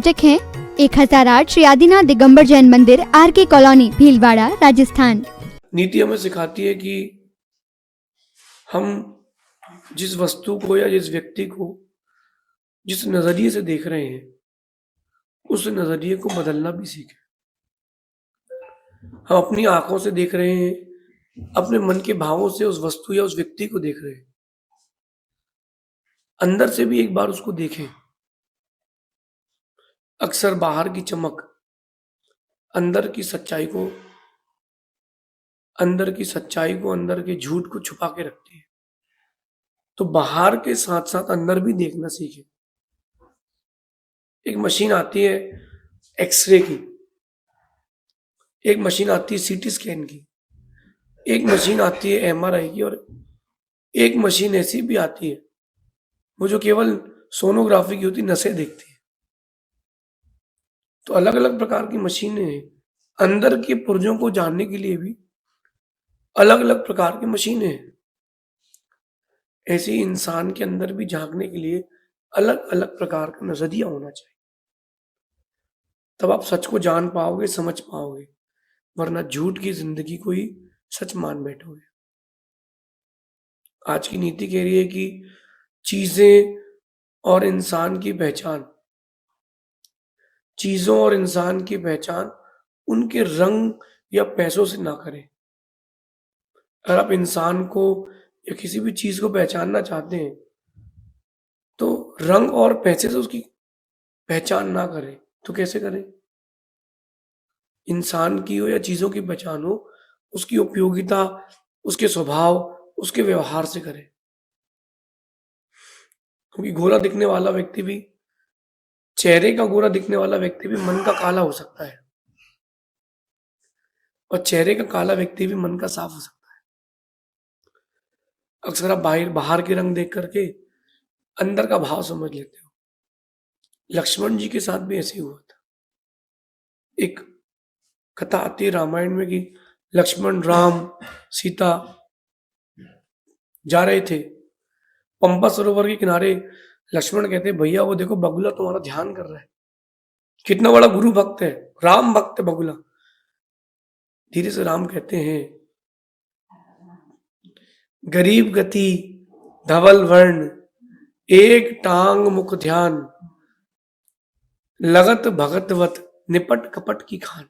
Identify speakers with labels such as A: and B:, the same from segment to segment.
A: प्रायोजक हैं 1008 श्री आदिनाथ दिगंबर जैन मंदिर, RK कॉलोनी, भीलवाड़ा, राजस्थान।
B: नीति हमें सिखाती है कि हम जिस वस्तु को या जिस व्यक्ति को जिस नजरिए से देख रहे हैं उस नजरिए को बदलना भी सीखें। हम अपनी आंखों से देख रहे हैं, अपने मन के भावों से उस वस्तु या उस व्यक्ति को देख रहे हैं। अंदर से भी एक बार उसको देखें। अक्सर बाहर की चमक अंदर की सच्चाई को अंदर के झूठ को छुपा के रखती है। तो बाहर के साथ साथ अंदर भी देखना सीखें। एक मशीन आती है एक्सरे की, एक मशीन आती है सीटी स्कैन की, एक मशीन आती है MRI की, और एक मशीन ऐसी भी आती है वो जो केवल सोनोग्राफी की होती, नसें देखती है। तो अलग अलग प्रकार की मशीनें हैं। अंदर के पुर्जों को जानने के लिए भी अलग अलग प्रकार की मशीनें हैं। ऐसे ही इंसान के अंदर भी झांकने के लिए अलग अलग प्रकार का नजरिया होना चाहिए। तब आप सच को जान पाओगे, समझ पाओगे, वरना झूठ की जिंदगी को ही सच मान बैठोगे। आज की नीति कह रही है कि चीजें और इंसान की पहचान चीजों और इंसान की पहचान उनके रंग या पैसों से ना करें। अगर आप इंसान को या किसी भी चीज को पहचानना चाहते हैं तो रंग और पैसे से उसकी पहचान ना करें। तो कैसे करें? इंसान की हो या चीजों की पहचान हो, उसकी उपयोगिता, उसके स्वभाव, उसके व्यवहार से करें। क्योंकि चेहरे का गोरा दिखने वाला व्यक्ति भी मन का काला हो सकता है, और चेहरे का काला व्यक्ति भी मन का साफ हो सकता है। अक्सर आप बाहर के रंग देख करके अंदर का भाव समझ लेते हो। लक्ष्मण जी के साथ भी ऐसे ही हुआ था। एक कथा आती है रामायण में कि लक्ष्मण, राम, सीता जा रहे थे पंपा सरोवर के किनारे। लक्ष्मण कहते, भैया वो देखो बगुला तुम्हारा ध्यान कर रहा है, कितना बड़ा गुरु भक्त है, राम भक्त है बगुला। धीरे से राम कहते हैं, गरीब गति धवल वर्ण, एक टांग मुख ध्यान, लगत भगतवत निपट कपट की खान।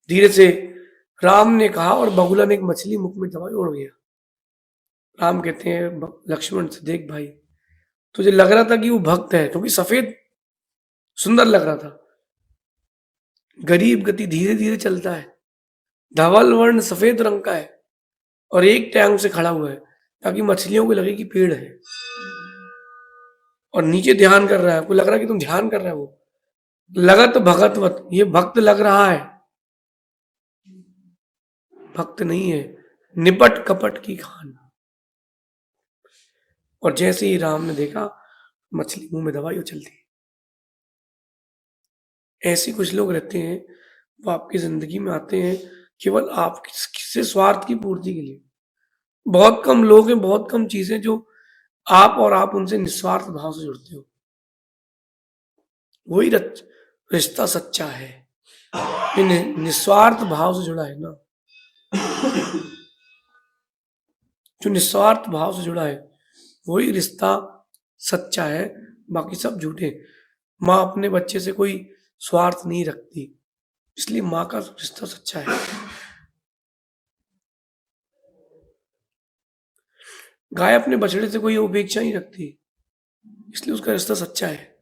B: धीरे से राम ने कहा और बगुला ने एक मछली मुख में दबाई, उड़ गया। राम कहते हैं लक्ष्मण से, देख भाई, तुझे लग रहा था कि वो भक्त है क्योंकि सफेद सुंदर लग रहा था। गरीब गति धीरे धीरे चलता है, धवल वर्ण सफेद रंग का है, और एक टांग से खड़ा हुआ है ताकि मछलियों को लगे कि पेड़ है, और नीचे ध्यान कर रहा है। आपको लग रहा है कि तुम ध्यान कर रहा है। वो लगत भगतवत, ये भक्त लग रहा है, भक्त नहीं है, निपट कपट की खान। और जैसे ही राम ने देखा, मछली मुंह में दबाई और चलती है। ऐसे कुछ लोग रहते हैं, वो आपकी जिंदगी में आते हैं केवल आपसे स्वार्थ की पूर्ति के लिए। बहुत कम लोग हैं, बहुत कम चीजें जो आप उनसे निस्वार्थ भाव से जुड़ते हो। वही रिश्ता सच्चा है, निस्वार्थ भाव से जुड़ा है ना। जो निस्वार्थ भाव से जुड़ा है वही रिश्ता सच्चा है, बाकी सब झूठे। माँ अपने बच्चे से कोई स्वार्थ नहीं रखती, इसलिए माँ का रिश्ता सच्चा है। गाय अपने बछड़े से कोई अपेक्षा नहीं रखती, इसलिए उसका रिश्ता सच्चा है।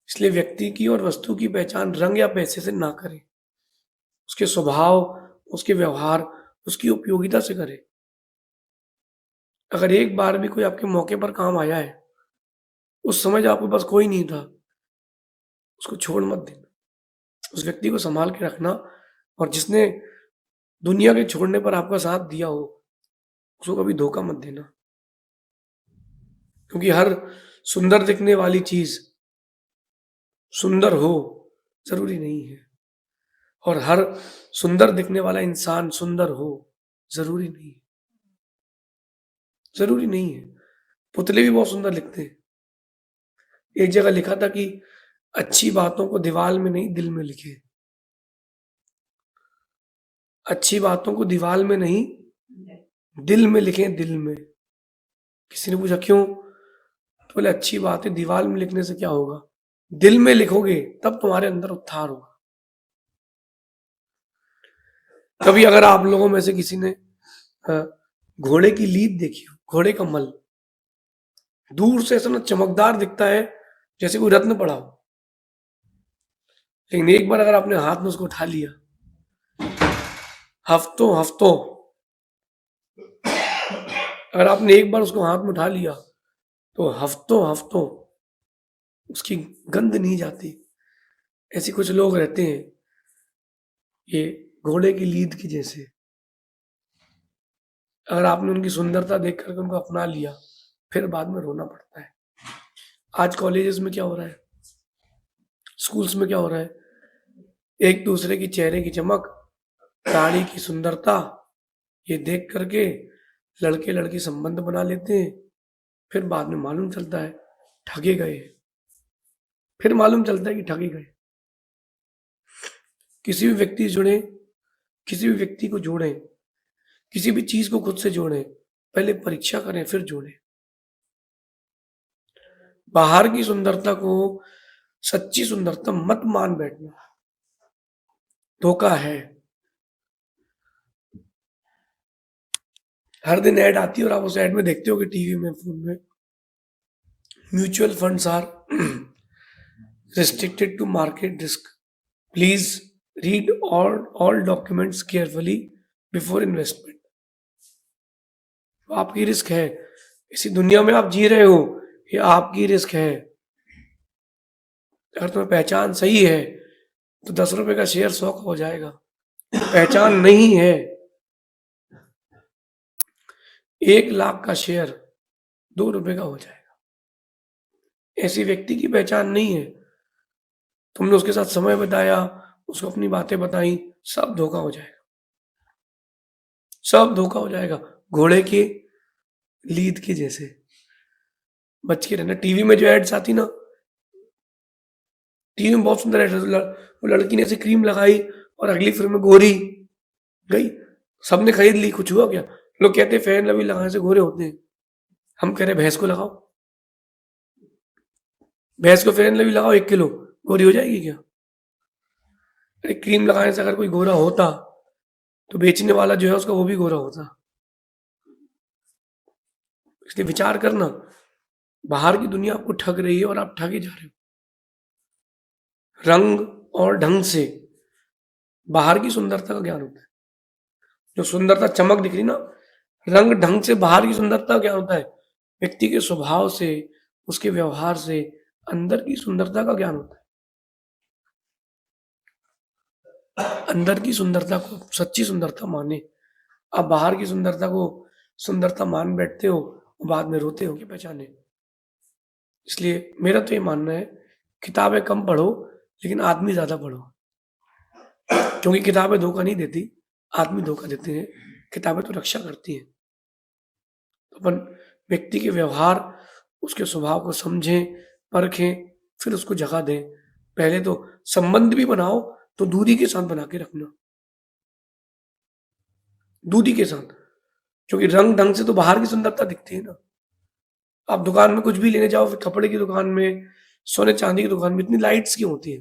B: इसलिए व्यक्ति की और वस्तु की पहचान रंग या पैसे से ना करें, उसके स्वभाव, उसके व्यवहार, उसकी उपयोगिता से करें। अगर एक बार भी कोई आपके मौके पर काम आया है, उस समय जब आपके पास कोई नहीं था, उसको छोड़ मत देना, उस व्यक्ति को संभाल के रखना। और जिसने दुनिया के छोड़ने पर आपका साथ दिया हो, उसको कभी धोखा मत देना। क्योंकि हर सुंदर दिखने वाली चीज सुंदर हो जरूरी नहीं है, और हर सुंदर दिखने वाला इंसान सुंदर हो जरूरी नहीं है। जरूरी नहीं है। पुतले भी बहुत सुंदर लिखते हैं, एक जगह लिखा था कि अच्छी बातों को दीवार में नहीं दिल में लिखे। अच्छी बातों को दीवार में नहीं दिल में लिखें, दिल में। किसी ने पूछा क्यों? तो बोले अच्छी बातें दीवार में लिखने से क्या होगा, दिल में लिखोगे तब तुम्हारे अंदर उत्थान होगा। कभी अगर आप लोगों में से किसी ने घोड़े की लीद देखी हो, घोड़े का मल, दूर से ऐसा ना चमकदार दिखता है जैसे कोई रत्न पड़ा हो, लेकिन एक बार अगर आपने हाथ में उसको उठा लिया, हफ्तों हफ्तों अगर आपने एक बार उसको हाथ में उठा लिया तो हफ्तों हफ्तों उसकी गंध नहीं जाती। ऐसे कुछ लोग रहते हैं, ये घोड़े की लीद की जैसे। अगर आपने उनकी सुंदरता देख करके उनको अपना लिया, फिर बाद में रोना पड़ता है। आज कॉलेजेस में क्या हो रहा है, स्कूल्स में क्या हो रहा है, एक दूसरे की चेहरे की चमक, दाढ़ी की सुंदरता, ये देख करके लड़के लड़की संबंध बना लेते हैं। फिर बाद में मालूम चलता है ठगे गए, फिर मालूम चलता है कि ठगे गए। किसी भी व्यक्ति जुड़े, किसी भी व्यक्ति को जोड़ें, किसी भी चीज को खुद से जोड़ें, पहले परीक्षा करें फिर जोड़ें। बाहर की सुंदरता को सच्ची सुंदरता मत मान बैठना, धोखा है। हर दिन ऐड आती है और आप उस ऐड में देखते हो कि टीवी में, फोन में, mutual funds are restricted to market risk. Please read all documents carefully before investment. आपकी रिस्क है, इसी दुनिया में आप जी रहे हो, ये आपकी रिस्क है। अगर तुम्हें पहचान सही है तो 10 रुपए का शेयर 100 का हो जाएगा। पहचान नहीं है, 1 लाख का शेयर 2 रुपए का हो जाएगा। ऐसी व्यक्ति की पहचान नहीं है, तुमने उसके साथ समय बिताया, उसको अपनी बातें बताई, सब धोखा हो जाएगा, सब धोखा हो जाएगा। घोड़े के लीद के जैसे बच के रहना। टीवी में जो एड्स आती ना, टीवी में बहुत सुंदर एड्स, वो लड़की ने ऐसे क्रीम लगाई और अगली फिल्म में गोरी गई, सबने खरीद ली, कुछ हुआ क्या? लोग कहते हैं फेयर लवली लगाने से गोरे होते हैं, हम कह रहे भैंस को लगाओ, भैंस को फेयर लवली लगाओ 1 किलो, गोरी हो जाएगी क्या? अरे क्रीम लगाने से अगर कोई गोरा होता तो बेचने वाला जो है उसका वो भी गोरा होता। इसलिए विचार करना, बाहर की दुनिया आपको ठग रही है और आप ठगे जा रहे हो। रंग और ढंग से बाहर की सुंदरता का ज्ञान होता है। जो सुंदरता चमक दिख रही ना, रंग ढंग से बाहर की सुंदरता का ज्ञान होता है। व्यक्ति के स्वभाव से, उसके व्यवहार से अंदर की सुंदरता का ज्ञान होता है। अंदर की सुंदरता को सच्ची सुंदरता माने। आप बाहर की सुंदरता को सुंदरता मान बैठते हो, बाद में रोते हो कि पहचाने। इसलिए मेरा तो ये मानना है, किताबें कम पढ़ो लेकिन आदमी ज्यादा पढ़ो, क्योंकि किताबें धोखा नहीं देती, आदमी धोखा देते हैं। किताबें तो रक्षा करती हैं। तो अपन व्यक्ति के व्यवहार, उसके स्वभाव को समझें, परखें, फिर उसको जगह दें। पहले तो संबंध भी बनाओ तो दूरी के साथ बना के रखना, दूरी के साथ, क्योंकि रंग ढंग से तो बाहर की सुंदरता दिखती है ना। आप दुकान में कुछ भी लेने जाओ, फिर कपड़े की दुकान में, सोने चांदी की दुकान में इतनी लाइट्स क्यों होती है?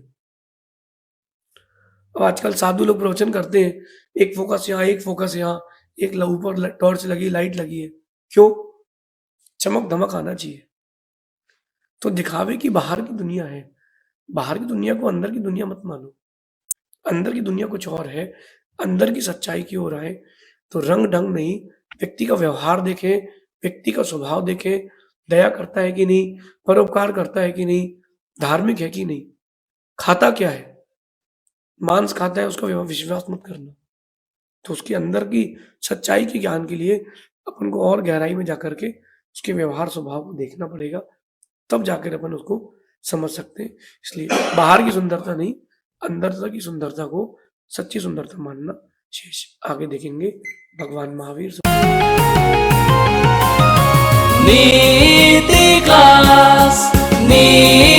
B: अब आजकल साधु लोग प्रवचन करते हैं, एक फोकस यहाँ, एक फोकस यहाँ, एक ऊपर टॉर्च लगी, लाइट लगी है, क्यों? चमक धमक आना चाहिए। तो दिखावे की बाहर की दुनिया है, बाहर की दुनिया को अंदर की दुनिया मत मानो। अंदर की दुनिया कुछ और है, अंदर की सच्चाई की ओर आए तो रंग ढंग नहीं, व्यक्ति का व्यवहार देखें, व्यक्ति का स्वभाव देखें, दया करता है कि नहीं, परोपकार करता है कि नहीं, धार्मिक है कि नहीं, खाता क्या है, मांस खाता है, उसका विश्वास मत करना। तो उसके अंदर की सच्चाई के ज्ञान के लिए अपन को और गहराई में जाकर के उसके व्यवहार स्वभाव को देखना पड़ेगा, तब जाकर अपन उसको समझ सकते हैं। इसलिए बाहर की सुंदरता नहीं, अंदर की सुंदरता को सच्ची सुंदरता मानना शेष। आगे देखेंगे भगवान महावीर।
C: नीति क्लास, नीति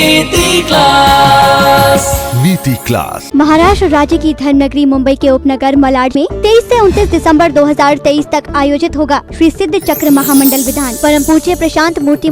C: नीति क्लास।
A: महाराष्ट्र राज्य की धर्मनगरी मुंबई के उपनगर मलाड में 23 से 29 दिसंबर 2023 तक आयोजित होगा श्री सिद्ध चक्र महामंडल विधान। परम पूज्य प्रशांत मूर्ति